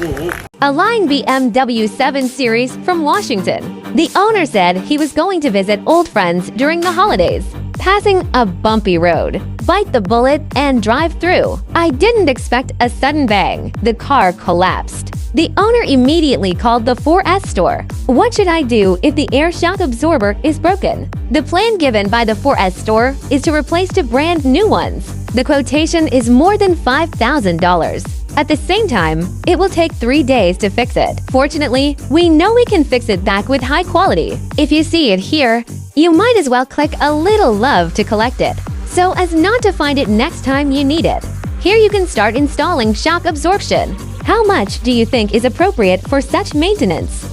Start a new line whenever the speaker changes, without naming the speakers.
A line BMW 7 Series from Washington. The owner said he was going to visit old friends during the holidays. Passing a bumpy road. Bite the bullet and drive through. I didn't expect a sudden bang. The car collapsed. The owner immediately called the 4S store. What should I do if the air shock absorber is broken? The plan given by the 4S store is to replace two brand new ones. The quotation is more than $5,000. At the same time, it will take 3 days to fix it. Fortunately, we know we can fix it back with high quality. If you see it here, you might as well click a little love to collect it, so as not to find it next time you need it. Here you can start installing shock absorption. How much do you think is appropriate for such maintenance?